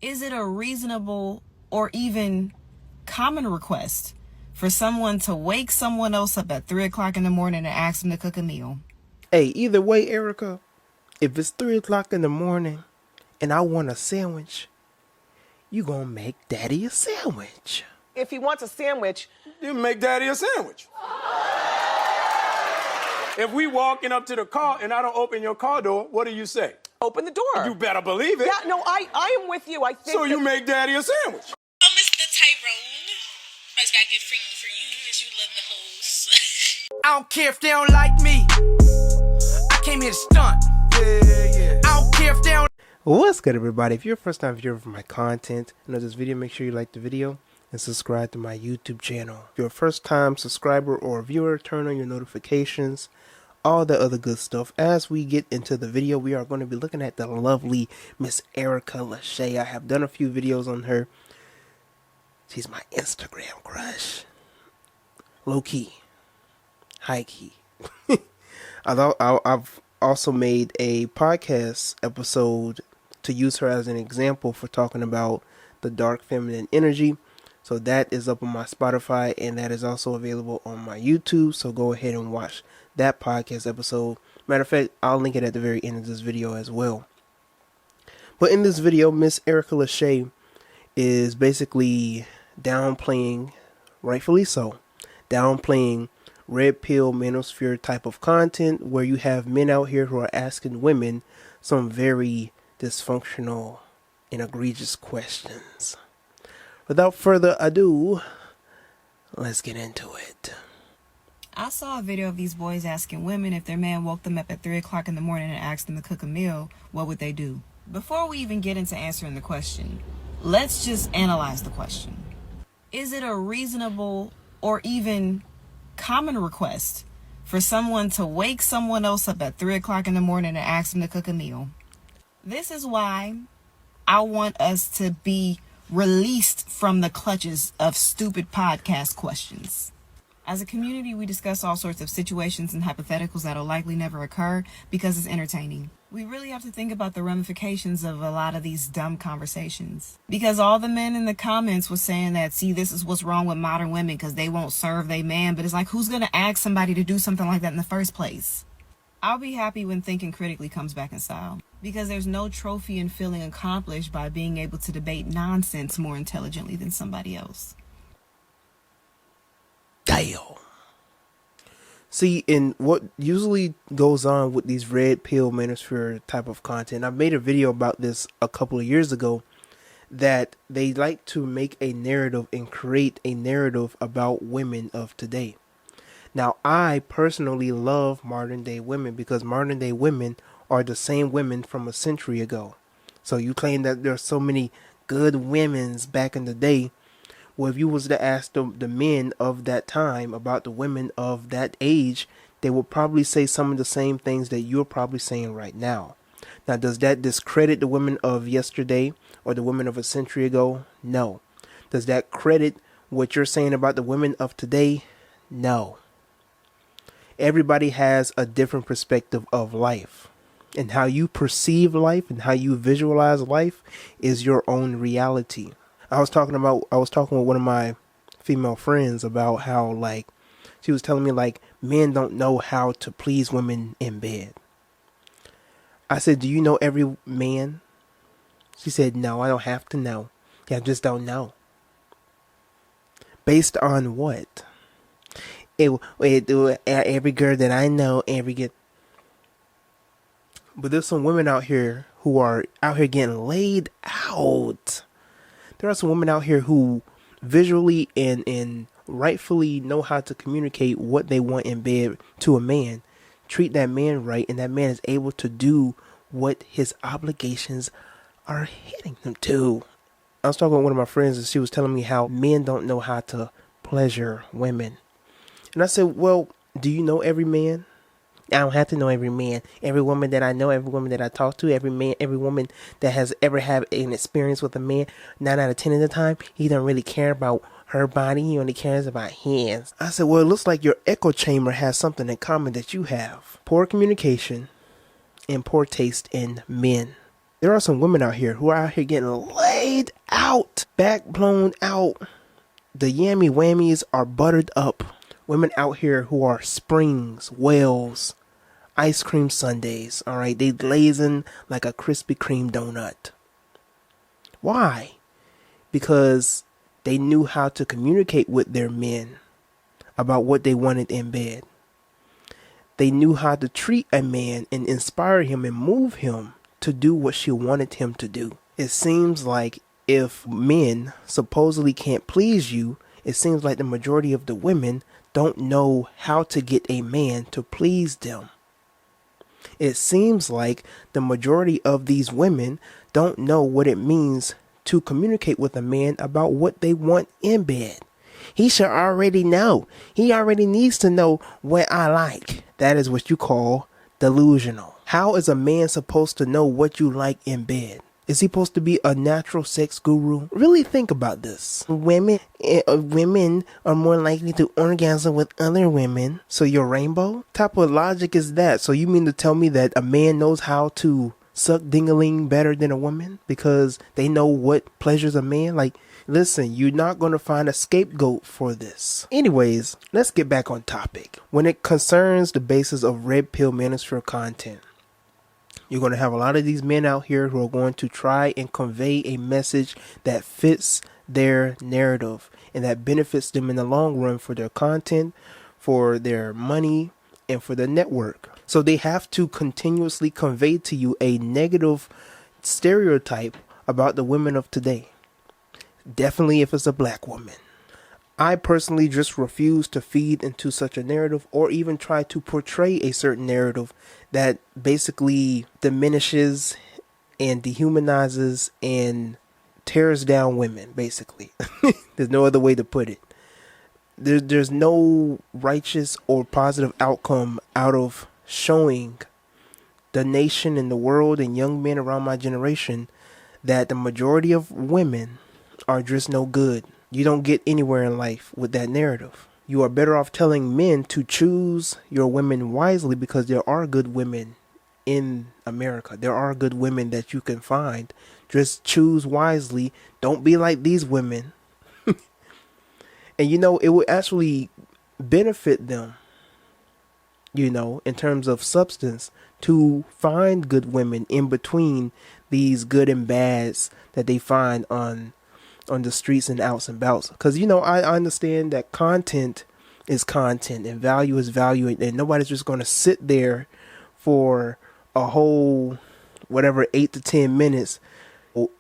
Is it a reasonable or even common request for someone to wake someone else up at 3 o'clock in the morning and ask them to cook a meal? Hey, either way, Erica, if it's 3 o'clock in the morning and I want a sandwich, you gonna make Daddy a sandwich. If he wants a sandwich, you make Daddy a sandwich. If we walking up to the car and I don't open your car door, what do you say? open the door. You better believe it. Yeah, no, I am with you. I think So you make Daddy a sandwich. Oh, Mr. Tyrone. First gotta get freaky for you because you love the hoes. I don't care if they don't like me. I came here to stunt. Yeah. I don't care if they don't. What's good, everybody? If you're a first time viewer of my content and of this video, make sure you like the video and subscribe to my YouTube channel. If you're a first time subscriber or viewer, turn on your notifications, all the other good stuff. As we get into the video, we are going to be looking at the lovely Miss Erica Leshai. I have done a few videos on her. She's my Instagram crush. Low key. High key. I've also made a podcast episode to use her as an example for talking about the dark feminine energy. So that is up on my Spotify and that is also available on my YouTube. So go ahead and watch that podcast episode. Matter of fact, I'll link it at the very end of this video as well. But in this video, Miss Erica Leshai is basically downplaying, rightfully so, downplaying red pill manosphere type of content where you have men out here who are asking women some very dysfunctional and egregious questions. Without further ado, let's get into it. I saw a video of these boys asking women if their man woke them up at 3 o'clock in the morning and asked them to cook a meal, what would they do? Before we even get into answering the question, let's just analyze the question. Is it a reasonable or even common request for someone to wake someone else up at 3 o'clock in the morning and ask them to cook a meal? This is why I want us to be released from the clutches of stupid podcast questions. As a community, we discuss all sorts of situations and hypotheticals that'll likely never occur because it's entertaining. We really have to think about the ramifications of a lot of these dumb conversations. Because all the men in the comments were saying that, see, this is what's wrong with modern women because they won't serve their man. But it's like, who's going to ask somebody to do something like that in the first place? I'll be happy when thinking critically comes back in style. Because there's no trophy in feeling accomplished by being able to debate nonsense more intelligently than somebody else. Damn. See, and what usually goes on with these red pill manosphere type of content, I made a video about this a couple of years ago, that they like to make a narrative and create a narrative about women of today. Now, I personally love modern day women because modern day women are the same women from a century ago. So you claim that there are so many good women's back in the day. Well, if you was to ask the men of that time about the women of that age, they would probably say some of the same things that you're probably saying right now. Now, does that discredit the women of yesterday or the women of a century ago? No. Does that credit what you're saying about the women of today? No. Everybody has a different perspective of life. And how you perceive life and how you visualize life is your own reality. I was talking with one of my female friends about how, like, she was telling me, like, men don't know how to please women in bed. I said, do you know every man? She said, no, I don't have to know. Yeah, I just don't know. Based on what? Every girl that I know, But there's some women out here who are out here getting laid out. There are some women out here who visually and rightfully know how to communicate what they want in bed to a man, treat that man right, and that man is able to do what his obligations are hitting him to. I was talking with one of my friends and she was telling me how men don't know how to pleasure women. And I said, well, do you know every man? I don't have to know every man. Every woman that I know, every woman that I talk to, every man, every woman that has ever had an experience with a man, 9 out of 10 of the time, he don't really care about her body. He only cares about his. I said, well, it looks like your echo chamber has something in common that you have. Poor communication and poor taste in men. There are some women out here who are out here getting laid out, back blown out. The yammy whammies are buttered up. Women out here who are springs, whales, ice cream sundaes. All right, they glazing like a Krispy Kreme donut. Why? Because they knew how to communicate with their men about what they wanted in bed. They knew how to treat a man and inspire him and move him to do what she wanted him to do. It seems like if men supposedly can't please you, it seems like the majority of the women don't know how to get a man to please them. It seems like the majority of these women don't know what it means to communicate with a man about what they want in bed. He should already know. He already needs to know what I like. That is what you call delusional. How is a man supposed to know what you like in bed? Is he supposed to be a natural sex guru? Really think about this. Women are more likely to orgasm with other women. So you're rainbow? What type of logic is that? So you mean to tell me that a man knows how to suck ding-a-ling better than a woman because they know what pleasures a man? Like, listen, you're not going to find a scapegoat for this. Anyways, let's get back on topic. When it concerns the basis of red pill manosphere content, you're going to have a lot of these men out here who are going to try and convey a message that fits their narrative and that benefits them in the long run for their content, for their money, and for their network. So they have to continuously convey to you a negative stereotype about the women of today. Definitely if it's a black woman. I personally just refuse to feed into such a narrative or even try to portray a certain narrative that basically diminishes and dehumanizes and tears down women, basically. There's no other way to put it. There's no righteous or positive outcome out of showing the nation and the world and young men around my generation that the majority of women are just no good. You don't get anywhere in life with that narrative. You are better off telling men to choose your women wisely because there are good women in America. There are good women that you can find. Just choose wisely. Don't be like these women. And it would actually benefit them, in terms of substance, to find good women in between these good and bads that they find on the streets and outs and about. Because I understand that content is content and value is value, and nobody's just going to sit there for a whole 8 to 10 minutes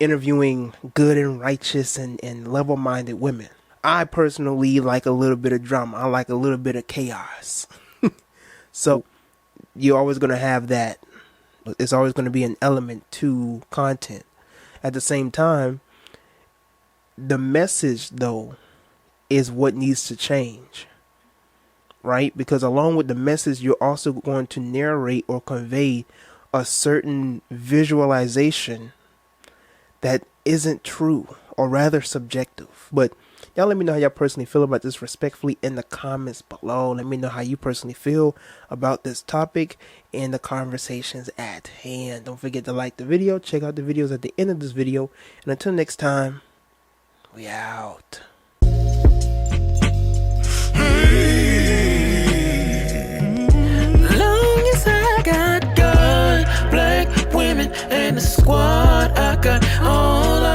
interviewing good and righteous and level-minded women. I personally like a little bit of drama. I like a little bit of chaos. So you're always going to have that. It's always going to be an element to content. At the same time, the message, though, is what needs to change, right? Because along with the message, you're also going to narrate or convey a certain visualization that isn't true, or rather subjective. But y'all let me know how y'all personally feel about this respectfully in the comments below. Let me know how you personally feel about this topic and the conversations at hand. Don't forget to like the video. Check out the videos at the end of this video. And until next time, we out. Long as I got good black women in the squad, I got all